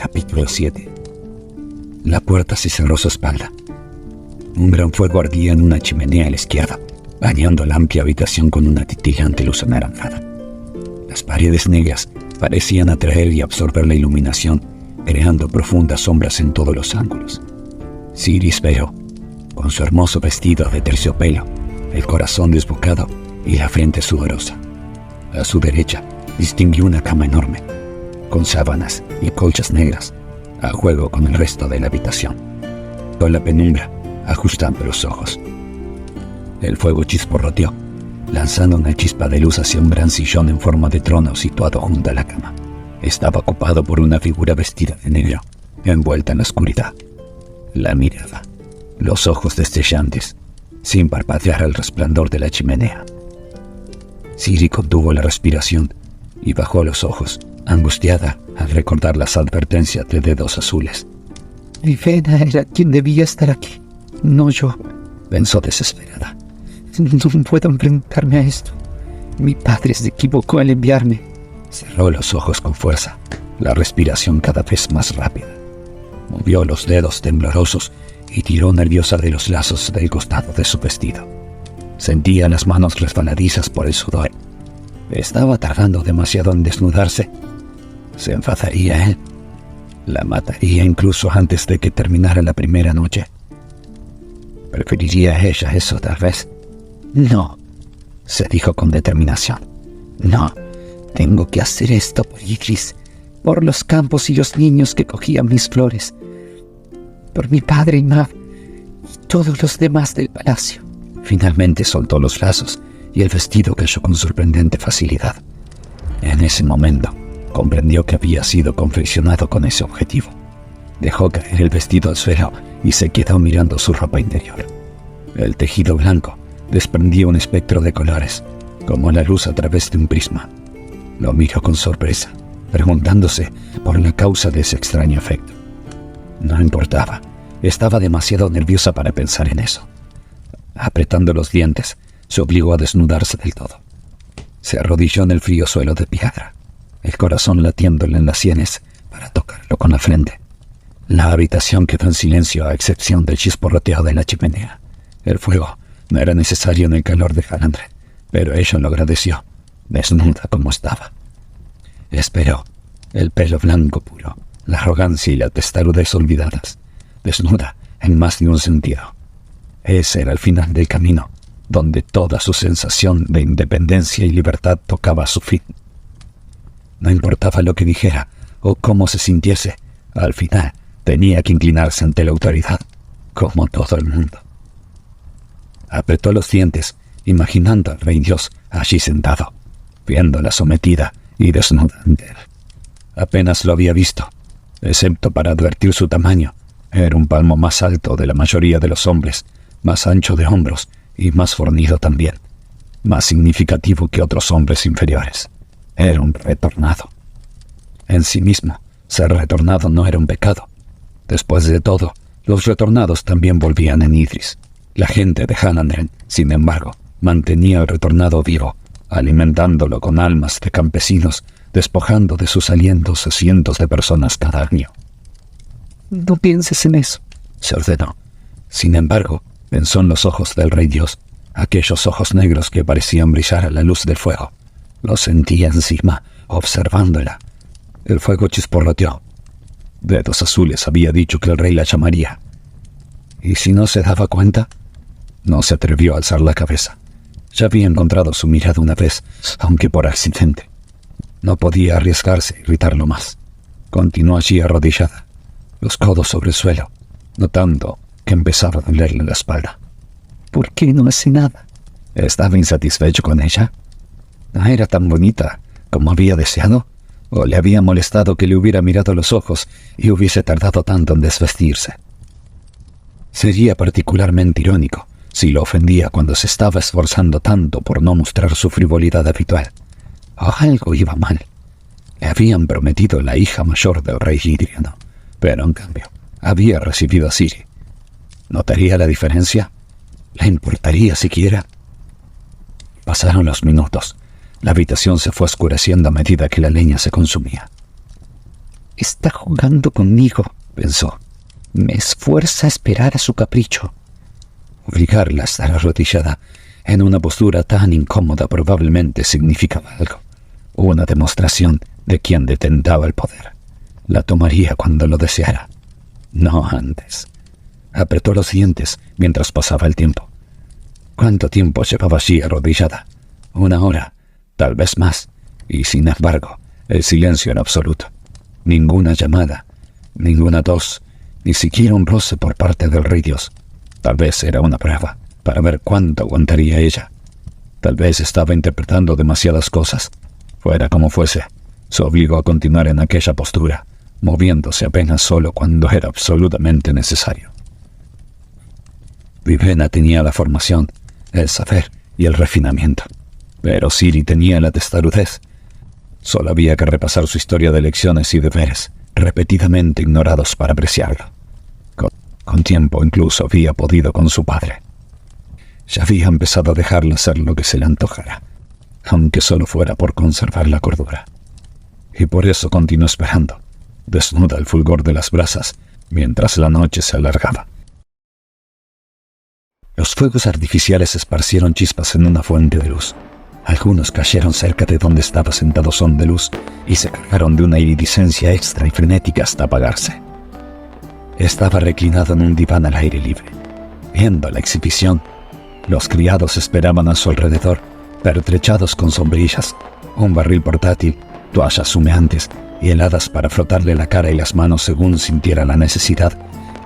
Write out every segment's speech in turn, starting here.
Capítulo 7. La puerta se cerró a su espalda. Un gran fuego ardía en una chimenea a la izquierda, bañando la amplia habitación con una titilante luz anaranjada. Las paredes negras parecían atraer y absorber la iluminación, creando profundas sombras en todos los ángulos. Siris Vero, con su hermoso vestido de terciopelo, el corazón desbocado y la frente sudorosa. A su derecha distinguió una cama enorme, con sábanas y colchas negras, a juego con el resto de la habitación. Con la penumbra, ajustando los ojos. El fuego chisporroteó, lanzando una chispa de luz hacia un gran sillón en forma de trono situado junto a la cama. Estaba ocupado por una figura vestida de negro, envuelta en la oscuridad. La miraba, los ojos destellantes, sin parpadear al resplandor de la chimenea. Siri contuvo la respiración y bajó los ojos, angustiada al recordar las advertencias de dedos azules. Rivena era quien debía estar aquí, no yo, pensó desesperada. No puedo enfrentarme a esto. Mi padre se equivocó al enviarme. Cerró los ojos con fuerza, la respiración cada vez más rápida. Movió los dedos temblorosos y tiró nerviosa de los lazos del costado de su vestido. Sentía las manos resbaladizas por el sudor. Estaba tardando demasiado en desnudarse. Se enfadaría él. La mataría incluso antes de que terminara la primera noche. ¿Preferiría ella eso tal vez? No, se dijo con determinación. No, tengo que hacer esto por Idris, por los campos y los niños que cogían mis flores, por mi padre y Mav y todos los demás del palacio. Finalmente soltó los lazos y el vestido cayó con sorprendente facilidad. En ese momento comprendió que había sido confeccionado con ese objetivo. Dejó caer el vestido al suelo y se quedó mirando su ropa interior. El tejido blanco desprendía un espectro de colores, como la luz a través de un prisma. Lo miró con sorpresa, preguntándose por la causa de ese extraño efecto. No importaba, estaba demasiado nerviosa para pensar en eso. Apretando los dientes, se obligó a desnudarse del todo. Se arrodilló en el frío suelo de piedra, el corazón latiéndole en las sienes para tocarlo con la frente. La habitación quedó en silencio a excepción del chisporroteo de la chimenea. El fuego no era necesario en el calor de Halandre, pero ella lo agradeció, desnuda como estaba. Esperó, el pelo blanco puro, la arrogancia y la testarudez olvidadas, desnuda en más de un sentido. Ese era el final del camino, donde toda su sensación de independencia y libertad tocaba su fin. No importaba lo que dijera o cómo se sintiese, al final tenía que inclinarse ante la autoridad, como todo el mundo. Apretó los dientes, imaginando al rey Dios allí sentado, viéndola sometida y desnuda ante él. Apenas lo había visto, excepto para advertir su tamaño. Era un palmo más alto de la mayoría de los hombres, más ancho de hombros y más fornido también, más significativo que otros hombres inferiores. Era un retornado. En sí mismo, ser retornado no era un pecado. Después de todo, los retornados también volvían en Idris. La gente de Halandren, sin embargo, mantenía al retornado vivo, alimentándolo con almas de campesinos, despojando de sus alientos a cientos de personas cada año. No pienses en eso, se ordenó. Sin embargo, pensó en los ojos del rey Dios, aquellos ojos negros que parecían brillar a la luz del fuego. Lo sentía encima, observándola. El fuego chisporroteó. Dedos azules había dicho que el rey la llamaría. ¿Y si no se daba cuenta? No se atrevió a alzar la cabeza. Ya había encontrado su mirada una vez, aunque por accidente. No podía arriesgarse a irritarlo más. Continuó allí arrodillada, los codos sobre el suelo, notando que empezaba a dolerle la espalda. ¿Por qué no hace nada? ¿Estaba insatisfecho con ella? ¿No era tan bonita como había deseado? ¿O le había molestado que le hubiera mirado a los ojos y hubiese tardado tanto en desvestirse? Sería particularmente irónico si lo ofendía cuando se estaba esforzando tanto por no mostrar su frivolidad habitual. Algo iba mal. Le habían prometido la hija mayor del rey Idriano, pero en cambio había recibido a Siri. ¿Notaría la diferencia? ¿Le importaría siquiera? Pasaron los minutos. La habitación se fue oscureciendo a medida que la leña se consumía. Está jugando conmigo, pensó. Me esfuerza a esperar a su capricho. Obligarla a estar arrodillada en una postura tan incómoda probablemente significaba algo. Una demostración de quien detentaba el poder. La tomaría cuando lo deseara, no antes. Apretó los dientes mientras pasaba el tiempo. ¿Cuánto tiempo llevaba allí arrodillada? 1 hora, tal vez más, y sin embargo, el silencio era absoluto. Ninguna llamada, ninguna tos, ni siquiera un roce por parte del Rey Dios. Tal vez era una prueba para ver cuánto aguantaría ella. Tal vez estaba interpretando demasiadas cosas. Fuera como fuese, se obligó a continuar en aquella postura, moviéndose apenas solo cuando era absolutamente necesario. Vivena tenía la formación, el saber y el refinamiento, pero Ciri tenía la testarudez. Solo había que repasar su historia de lecciones y deberes, repetidamente ignorados para apreciarlo. Con tiempo incluso había podido con su padre. Ya había empezado a dejarle hacer lo que se le antojara, aunque solo fuera por conservar la cordura. Y por eso continuó esperando, desnuda al fulgor de las brasas, mientras la noche se alargaba. Los fuegos artificiales esparcieron chispas en una fuente de luz. Algunos cayeron cerca de donde estaba sentado Son de Luz y se cargaron de una iridiscencia extra y frenética hasta apagarse. Estaba reclinado en un diván al aire libre, viendo la exhibición. Los criados esperaban a su alrededor, pertrechados con sombrillas, un barril portátil, toallas humeantes y heladas para frotarle la cara y las manos según sintiera la necesidad,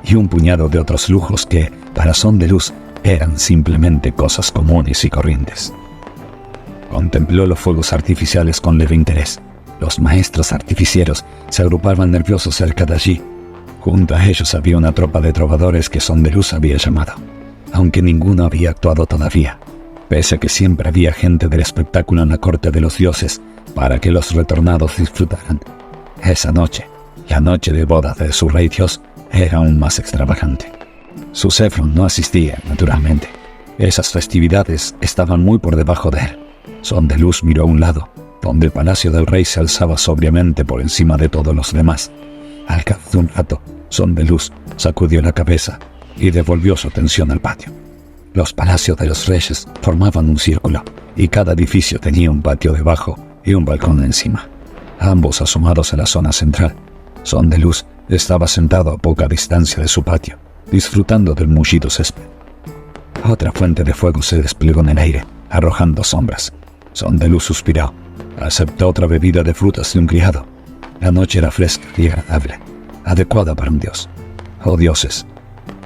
y un puñado de otros lujos que, para Son de Luz, eran simplemente cosas comunes y corrientes. Contempló los fuegos artificiales con leve interés. Los maestros artificieros se agrupaban nerviosos cerca de allí. Junto a ellos había una tropa de trovadores que Son de Luz había llamado, aunque ninguno había actuado todavía, pese a que siempre había gente del espectáculo en la corte de los dioses para que los retornados disfrutaran. Esa noche, la noche de boda de su Rey Dios, era aún más extravagante. Su Zefron no asistía, naturalmente. Esas festividades estaban muy por debajo de él. Son de Luz miró a un lado, donde el palacio del rey se alzaba sobriamente por encima de todos los demás. Al cabo de un rato, Son de Luz sacudió la cabeza y devolvió su atención al patio. Los palacios de los reyes formaban un círculo, y cada edificio tenía un patio debajo y un balcón encima, ambos asomados a la zona central. Son de Luz estaba sentado a poca distancia de su patio, disfrutando del mullido césped. Otra fuente de fuego se desplegó en el aire, arrojando sombras. Son de Luz suspiró. Aceptó otra bebida de frutas de un criado. La noche era fresca y agradable, adecuada para un dios. Oh dioses,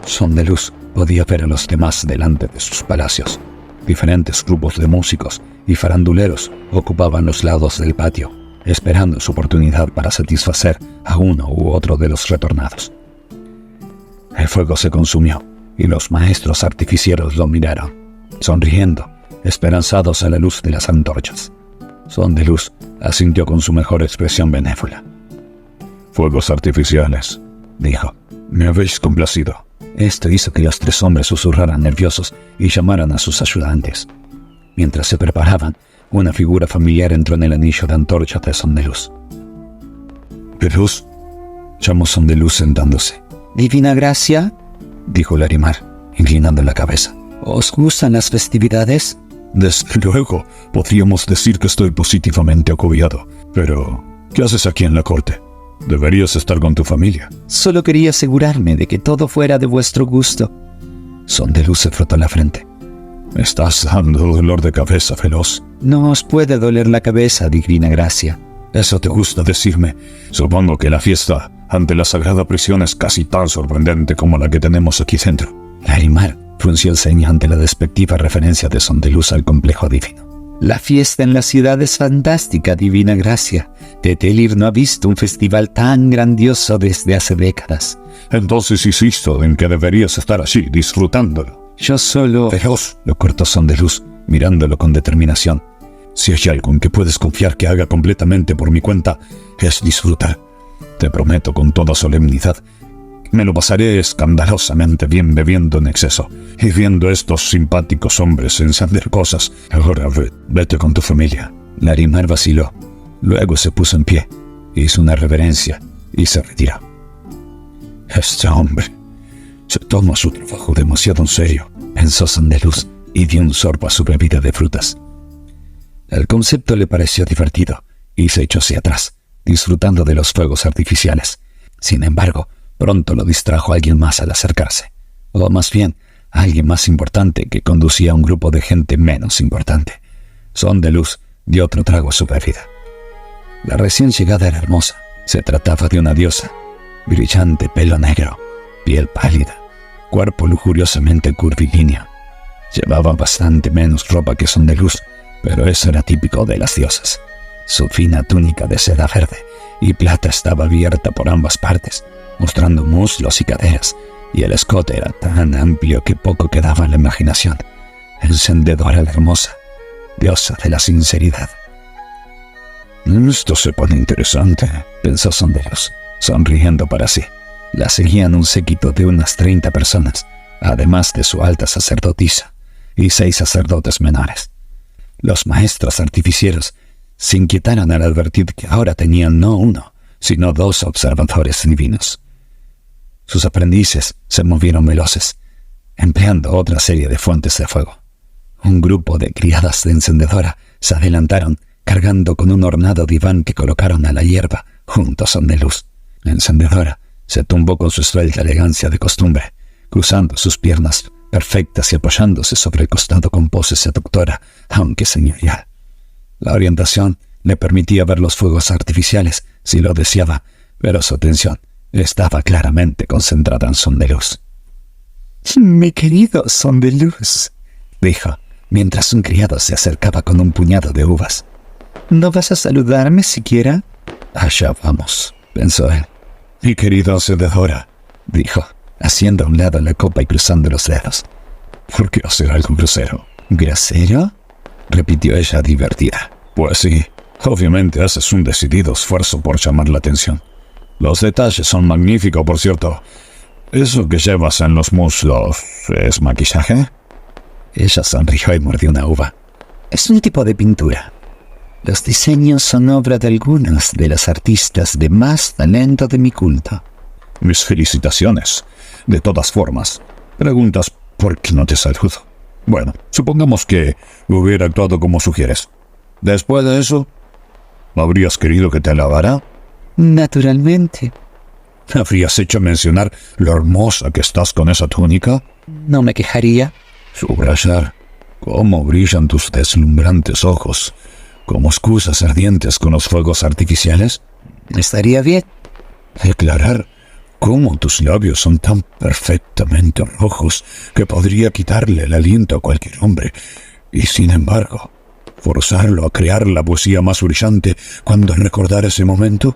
Son de Luz podía ver a los demás delante de sus palacios. Diferentes grupos de músicos y faranduleros ocupaban los lados del patio, esperando su oportunidad para satisfacer a uno u otro de los retornados. El fuego se consumió y los maestros artificieros lo miraron, sonriendo, esperanzados a la luz de las antorchas. Son de Luz asintió con su mejor expresión benévola. «Fuegos artificiales», dijo. «Me habéis complacido». Esto hizo que los 3 hombres susurraran nerviosos y llamaran a sus ayudantes. Mientras se preparaban, una figura familiar entró en el anillo de antorcha de Son de Luz. «¿De Luz?», llamó Son de Luz sentándose. «Divina Gracia», dijo Larimar, inclinando la cabeza. «¿Os gustan las festividades?» «Desde luego, podríamos decir que estoy positivamente agobiado. Pero, ¿qué haces aquí en la corte? Deberías estar con tu familia». «Solo quería asegurarme de que todo fuera de vuestro gusto». Son de Luz se frotó la frente. «Me estás dando dolor de cabeza, veloz». «No os puede doler la cabeza, Divina Gracia». «Eso te gusta decirme. Supongo que la fiesta ante la sagrada prisión es casi tan sorprendente como la que tenemos aquí dentro». Larimar frunció el ceño ante la despectiva referencia de Son de Luz al complejo divino. «La fiesta en la ciudad es fantástica, Divina Gracia. Tetelir no ha visto un festival tan grandioso desde hace décadas». «Entonces insisto en que deberías estar allí, disfrutándolo». «Yo solo...» «Feroz», lo cortó Son de Luz, mirándolo con determinación. «Si hay algo en que puedes confiar que haga completamente por mi cuenta, es disfrutar. Te prometo con toda solemnidad que me lo pasaré escandalosamente bien bebiendo en exceso y viendo a estos simpáticos hombres encender cosas. Ahora vete con tu familia». Larimar vaciló. Luego se puso en pie, hizo una reverencia y se retiró. Este hombre se toma su trabajo demasiado en serio, pensó Sondeluz, y dio un sorbo a su bebida de frutas. El concepto le pareció divertido y se echó hacia atrás, disfrutando de los fuegos artificiales. Sin embargo, pronto lo distrajo alguien más al acercarse, o más bien, alguien más importante que conducía a un grupo de gente menos importante. Sondeluz dio otro trago a su bebida. La recién llegada era hermosa. Se trataba de una diosa. Brillante pelo negro, piel pálida, cuerpo lujuriosamente curvilíneo. Llevaba bastante menos ropa que Sondeluz, pero eso era típico de las diosas. Su fina túnica de seda verde y plata estaba abierta por ambas partes, mostrando muslos y caderas, y el escote era tan amplio que poco quedaba en la imaginación. Encendedora la hermosa, diosa de la sinceridad. Esto se pone interesante, pensó Sondeluz, sonriendo para sí. La seguían un séquito de unas 30 personas, además de su alta sacerdotisa y 6 sacerdotes menores. Los maestros artificieros se inquietaron al advertir que ahora tenían no uno, sino 2 observadores divinos. Sus aprendices se movieron veloces, empleando otra serie de fuentes de fuego. Un grupo de criadas de encendedora se adelantaron, cargando con un ornado diván que colocaron a la hierba junto a Sondeluz. La encendedora se tumbó con su esbelta elegancia de costumbre, cruzando sus piernas perfectas y apoyándose sobre el costado con pose seductora, aunque señorial. La orientación le permitía ver los fuegos artificiales si lo deseaba, pero su atención estaba claramente concentrada en Sondeluz. «Mi querido Sondeluz», dijo, mientras un criado se acercaba con un puñado de uvas. «¿No vas a saludarme siquiera?» «Allá vamos», pensó él. «Mi querida encendedora», dijo, haciendo a un lado la copa y cruzando los dedos. «¿Por qué hacer algo grosero?» «¿Grosero?», repitió ella divertida. «Pues sí, obviamente haces un decidido esfuerzo por llamar la atención. Los detalles son magníficos, por cierto. ¿Eso que llevas en los muslos es maquillaje?» Ella sonrió y mordió una uva. «Es un tipo de pintura. Los diseños son obra de algunos de los artistas de más talento de mi culto». «Mis felicitaciones. De todas formas, preguntas por qué no te saludo. Bueno, supongamos que hubiera actuado como sugieres. Después de eso, ¿habrías querido que te alabara?» «Naturalmente». ¿Habrías hecho mencionar lo hermosa que estás con esa túnica?» «No me quejaría». «Subrayar cómo brillan tus deslumbrantes ojos, como excusas ardientes con los fuegos artificiales?» «Estaría bien». «Declarar cómo tus labios son tan perfectamente rojos que podría quitarle el aliento a cualquier hombre, y sin embargo, forzarlo a crear la poesía más brillante cuando recordar ese momento».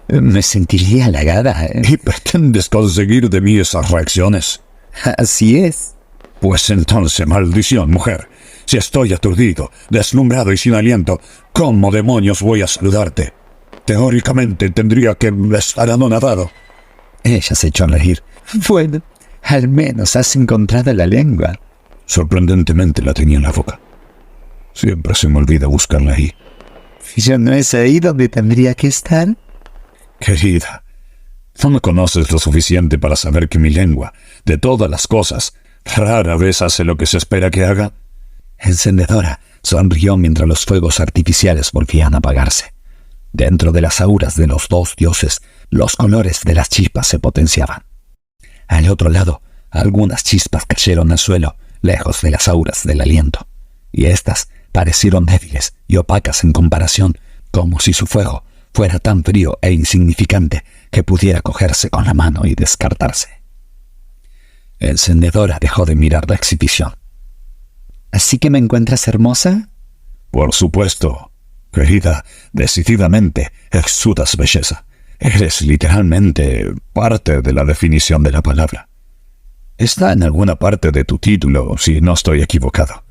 «Me sentiría halagada». «¿Y pretendes conseguir de mí esas reacciones?» «Así es». «Pues entonces, maldición, mujer. Si estoy aturdido, deslumbrado y sin aliento, ¿cómo demonios voy a saludarte? Teóricamente tendría que estar anonadado». Ella se echó a reír. «Bueno, al menos has encontrado la lengua». Sorprendentemente la tenía en la boca. Siempre se me olvida buscarla ahí. ¿Ya no es ahí donde tendría que estar? Querida, no me conoces lo suficiente para saber que mi lengua, de todas las cosas, rara vez hace lo que se espera que haga. Encendedora sonrió mientras los fuegos artificiales volvían a apagarse. Dentro de las auras de los 2 dioses, los colores de las chispas se potenciaban. Al otro lado, algunas chispas cayeron al suelo, lejos de las auras del aliento, y éstas parecieron débiles y opacas en comparación, como si su fuego fuera tan frío e insignificante que pudiera cogerse con la mano y descartarse. Encendedora dejó de mirar la exhibición. ¿Así que me encuentras hermosa? Por supuesto, querida, decididamente exudas belleza. Eres literalmente parte de la definición de la palabra. Está en alguna parte de tu título, si no estoy equivocado.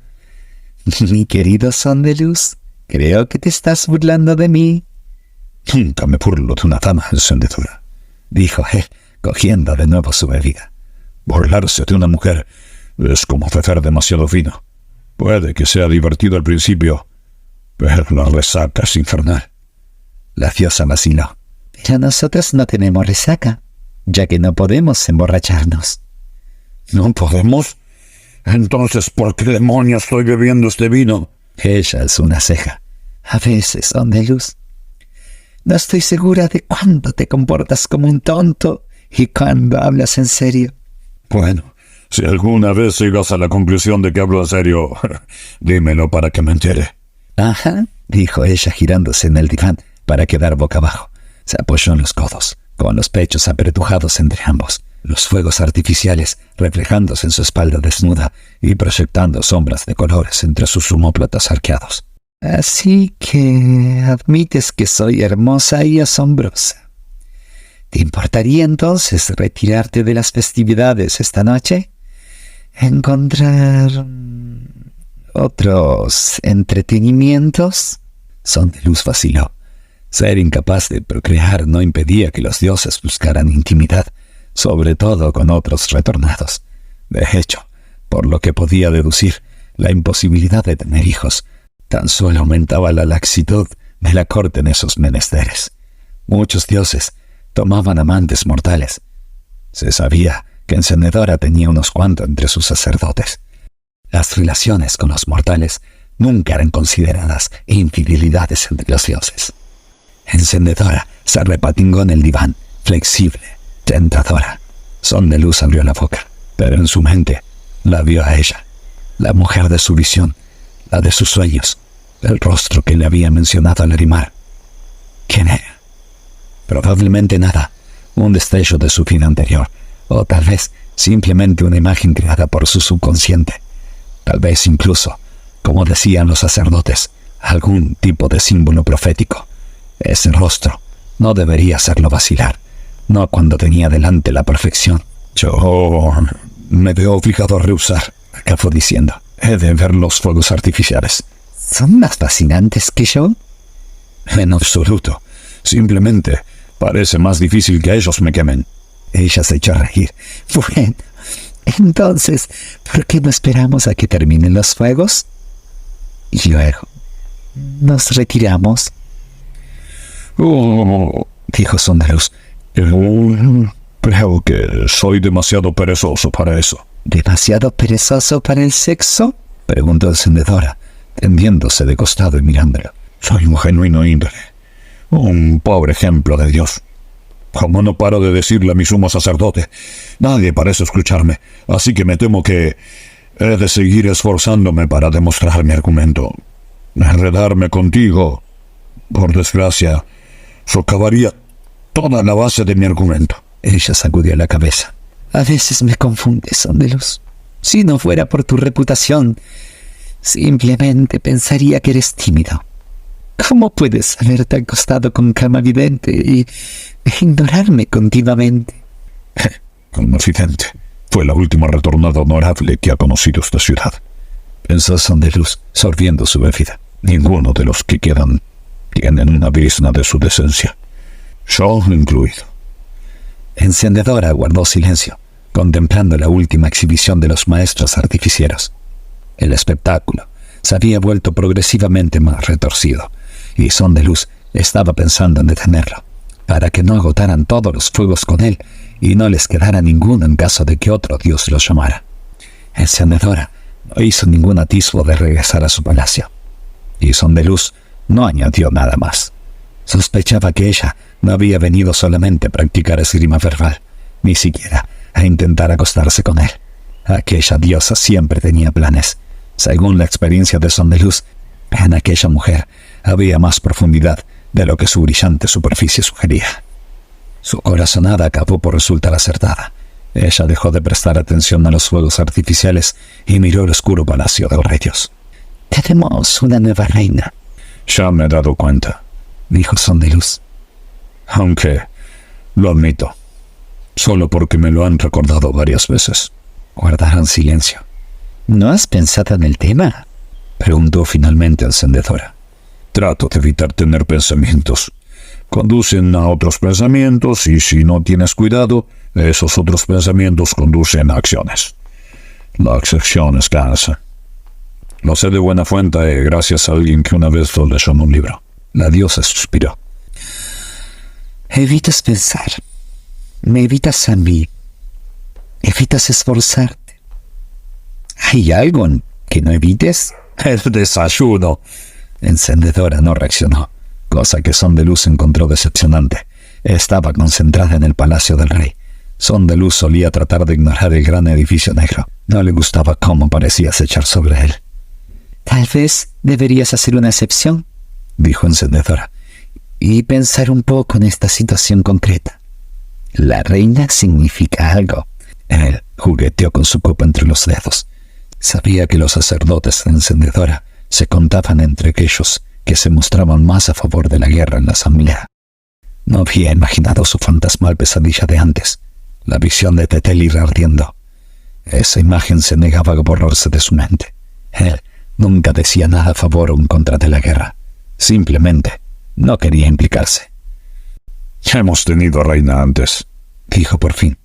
Mi querido Sondeluz, creo que te estás burlando de mí. Nunca me burlo de una dama encendedora, dijo él, cogiendo de nuevo su bebida. Burlarse de una mujer es como beber demasiado vino. Puede que sea divertido al principio, pero la resaca es infernal. La diosa vaciló. Pero nosotros no tenemos resaca, ya que no podemos emborracharnos. ¿No podemos? Entonces, ¿por qué demonios estoy bebiendo este vino? Ella alzó una ceja. A veces, Son de Luz. No estoy segura de cuándo te comportas como un tonto y cuándo hablas en serio. Bueno, si alguna vez llegas a la conclusión de que hablo en serio, dímelo para que me entere. Ajá, dijo ella girándose en el diván para quedar boca abajo. Se apoyó en los codos, con los pechos apretujados entre ambos, los fuegos artificiales reflejándose en su espalda desnuda y proyectando sombras de colores entre sus omóplatos arqueados. Así que admites que soy hermosa y asombrosa. ¿Te importaría entonces retirarte de las festividades esta noche? ¿Encontrar otros entretenimientos? Son de Luz vaciló. Ser incapaz de procrear no impedía que los dioses buscaran intimidad, sobre todo con otros retornados. De hecho, por lo que podía deducir, la imposibilidad de tener hijos tan solo aumentaba la laxitud de la corte en esos menesteres. Muchos dioses tomaban amantes mortales. Se sabía que Encendedora tenía unos cuantos entre sus sacerdotes. Las relaciones con los mortales nunca eran consideradas infidelidades entre los dioses. Encendedora se repatingó en el diván, flexible, tentadora. Son de Luz abrió la boca, pero en su mente la vio a ella, la mujer de su visión, la de sus sueños, el rostro que le había mencionado al rimar. ¿Quién era? Probablemente nada, un destello de su vida anterior, o tal vez simplemente una imagen creada por su subconsciente. Tal vez incluso, como decían los sacerdotes, algún tipo de símbolo profético. Ese rostro no debería hacerlo vacilar, no cuando tenía delante la perfección. Yo me veo obligado a rehusar, acabó diciendo. He de ver los fuegos artificiales. ¿Son más fascinantes que yo? En absoluto. Simplemente parece más difícil que ellos me quemen. Ella se echó a reír. Bueno, entonces, ¿por qué no esperamos a que terminen los fuegos? Y luego, nos retiramos. Dijo Son de Luz. Creo que soy demasiado perezoso para eso. ¿Demasiado perezoso para el sexo? Preguntó Encendedora, tendiéndose de costado y mirándolo. Soy un genuino índole. Un pobre ejemplo de Dios. Como no paro de decirle a mi sumo sacerdote, nadie parece escucharme, así que me temo que he de seguir esforzándome para demostrar mi argumento. Enredarme contigo, por desgracia, socavaría toda la base de mi argumento. Ella sacudió la cabeza. A veces me confundes, Son de Luz. Si no fuera por tu reputación, simplemente pensaría que eres tímido. ¿Cómo puedes haberte acostado con cama vidente y ignorarme continuamente? Confidente. Fue la última retornada honorable que ha conocido esta ciudad. Pensó Son de Luz, sorbiendo su bebida. Ninguno de los que quedan tienen una brizna de su decencia. Yo incluido. Encendedora guardó silencio, contemplando la última exhibición de los maestros artificieros. El espectáculo se había vuelto progresivamente más retorcido, y Son de Luz estaba pensando en detenerlo, para que no agotaran todos los fuegos con él y no les quedara ninguno en caso de que otro dios los llamara. Encendedora no hizo ningún atisbo de regresar a su palacio, y Son de Luz no añadió nada más. Sospechaba que ella no había venido solamente a practicar esgrima verbal, ni siquiera a intentar acostarse con él. Aquella diosa siempre tenía planes. Según la experiencia de Son de Luz, en aquella mujer había más profundidad de lo que su brillante superficie sugería. Su corazonada acabó por resultar acertada. Ella dejó de prestar atención a los fuegos artificiales y miró el oscuro palacio del rey Dios. «Tenemos una nueva reina», ya me he dado cuenta, dijo Son de Luz. Aunque, lo admito, solo porque me lo han recordado varias veces. Guardaron silencio. ¿No has pensado en el tema?, preguntó finalmente Encendedora. Trato de evitar tener pensamientos. Conducen a otros pensamientos y si no tienes cuidado, esos otros pensamientos conducen a acciones. La acción es cansa. Lo sé de buena fuente gracias a alguien que una vez lo leyó en un libro. La diosa suspiró. Evitas pensar. Me evitas a mí. Evitas esforzarte. ¿Hay algo que no evites? El desayuno. Encendedora no reaccionó, cosa que Son de Luz encontró decepcionante. Estaba concentrada en el palacio del rey. Son de Luz solía tratar de ignorar el gran edificio negro. No le gustaba cómo parecía acechar sobre él. Tal vez deberías hacer una excepción, dijo Encendedora, y pensar un poco en esta situación concreta. La reina significa algo. Él jugueteó con su copa entre los dedos. Sabía que los sacerdotes de Encendedora se contaban entre aquellos que se mostraban más a favor de la guerra en la asamblea. No había imaginado su fantasmal pesadilla de antes, la visión de Tetelir ardiendo. Esa imagen se negaba a borrarse de su mente. Él nunca decía nada a favor o en contra de la guerra. Simplemente no quería implicarse. Ya hemos tenido reina antes, dijo por fin.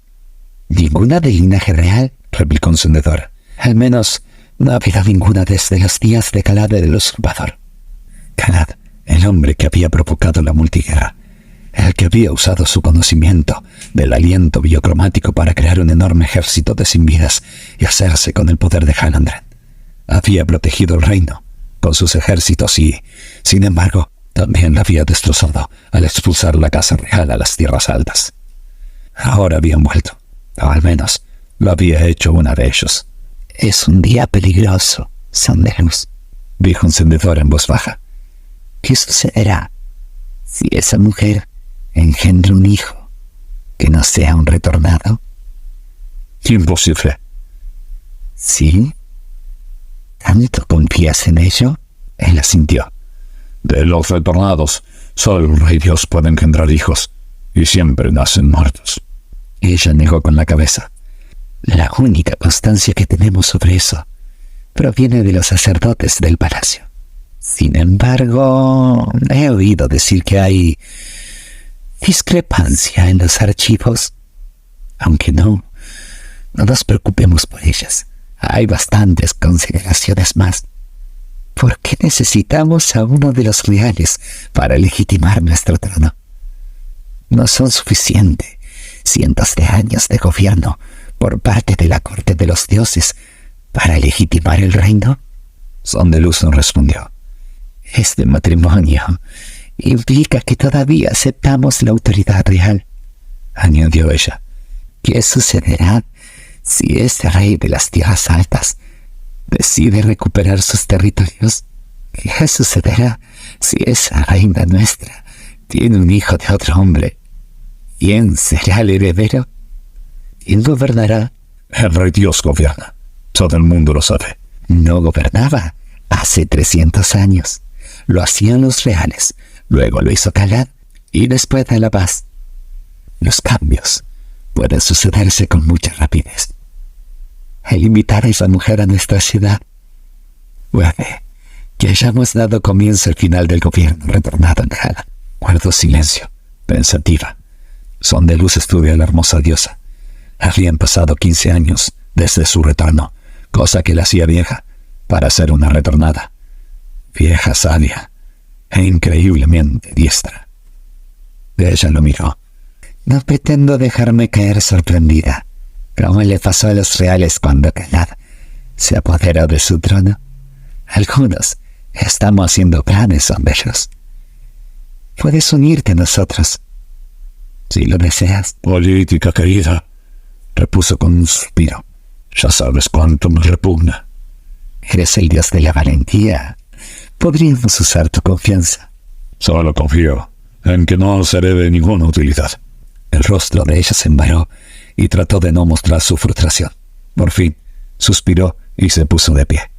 ¿Ninguna de linaje real?, replicó Encendedora. Al menos no ha habido ninguna desde los días de Calad el usurpador. Calad, el hombre que había provocado la multiguerra, el que había usado su conocimiento del aliento biocromático para crear un enorme ejército de sin vidas y hacerse con el poder de Halandren. Había protegido el reino con sus ejércitos y, sin embargo, también la había destrozado al expulsar la casa real a las tierras altas. Ahora habían vuelto, o al menos lo había hecho una de ellos. Es un día peligroso, Son de Luz, dijo Encendedora en voz baja. ¿Qué sucederá si esa mujer engendra un hijo que no sea un retornado? Imposible. ¿Sí? ¿Tanto confías en ello? Él asintió. De los retornados, solo el rey Dios puede engendrar hijos, y siempre nacen muertos. Ella negó con la cabeza. La única constancia que tenemos sobre eso proviene de los sacerdotes del palacio. Sin embargo, he oído decir que hay discrepancia en los archivos. Aunque no nos preocupemos por ellas. Hay bastantes consideraciones más. ¿Por qué necesitamos a uno de los reales para legitimar nuestro trono? No son suficientes cientos de años de gobierno por parte de la corte de los dioses para legitimar el reino. Son de Luz no respondió. Este matrimonio implica que todavía aceptamos la autoridad real, añadió ella. ¿Qué sucederá si este rey de las tierras altas decide recuperar sus territorios? ¿Qué sucederá si esa reina nuestra tiene un hijo de otro hombre? ¿Quién será el heredero? ¿Quién gobernará? El rey Dios gobierna. Todo el mundo lo sabe. No gobernaba hace 300 años. Lo hacían los reales, luego lo hizo Calad y después de la paz. Los cambios pueden sucederse con mucha rapidez. El invitar a esa mujer a nuestra ciudad puede que hayamos dado comienzo al final del gobierno retornado en Hala. Guardó silencio, pensativa. Son de Luz estudió a la hermosa diosa. Habían pasado 15 años desde su retorno, cosa que la hacía vieja para ser una retornada. Vieja, sabia e increíblemente diestra. Ella lo miró. No pretendo dejarme caer sorprendida, como le pasó a los reales cuando Calad se apoderó de su trono. Algunos estamos haciendo planes sobre ellos. Puedes unirte a nosotros, si lo deseas. Política querida, repuso con un suspiro. Ya sabes cuánto me repugna. Eres el dios de la valentía. Podríamos usar tu confianza. Solo confío en que no seré de ninguna utilidad. El rostro de ella se embaró y trató de no mostrar su frustración. Por fin, suspiró y se puso de pie,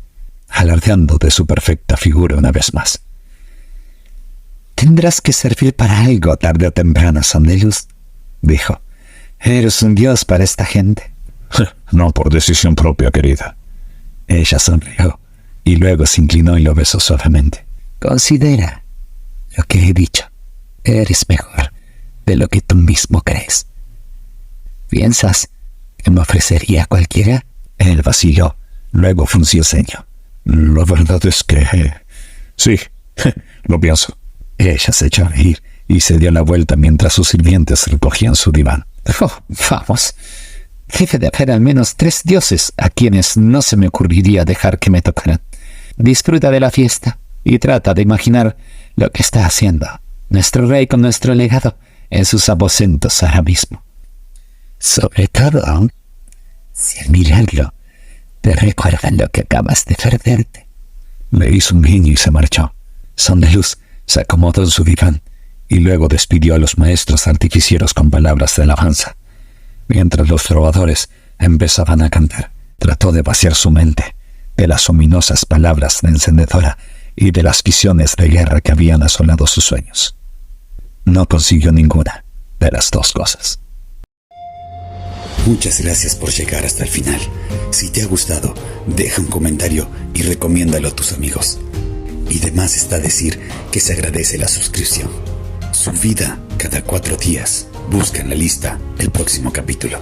alardeando de su perfecta figura una vez más. Tendrás que servir para algo tarde o temprano, Son de Luz, dijo. Eres un dios para esta gente. No por decisión propia, querida. Ella sonrió y luego se inclinó y lo besó suavemente. Considera lo que he dicho. Eres mejor de lo que tú mismo crees. ¿Piensas que me ofrecería a cualquiera? Él vaciló, luego frunció el ceño. La verdad es que... sí, lo pienso. Ella se echó a reír y se dio la vuelta mientras sus sirvientes recogían su diván. Oh, vamos. Debe de haber al menos 3 dioses a quienes no se me ocurriría dejar que me tocaran. Disfruta de la fiesta y trata de imaginar lo que está haciendo nuestro rey con nuestro legado en sus aposentos ahora mismo. Sobre todo, si al mirarlo te recuerda lo que acabas de perderte. Le hizo un guiño y se marchó. Son de Luz se acomodó en su diván y luego despidió a los maestros artificieros con palabras de alabanza. Mientras los trovadores empezaban a cantar, trató de vaciar su mente de las ominosas palabras de Encendedora y de las visiones de guerra que habían asolado sus sueños. No consiguió ninguna de las dos cosas. Muchas gracias por llegar hasta el final. Si te ha gustado, deja un comentario y recomiéndalo a tus amigos. Y de más está decir que se agradece la suscripción. Subida cada 4 días. Busca en la lista el próximo capítulo.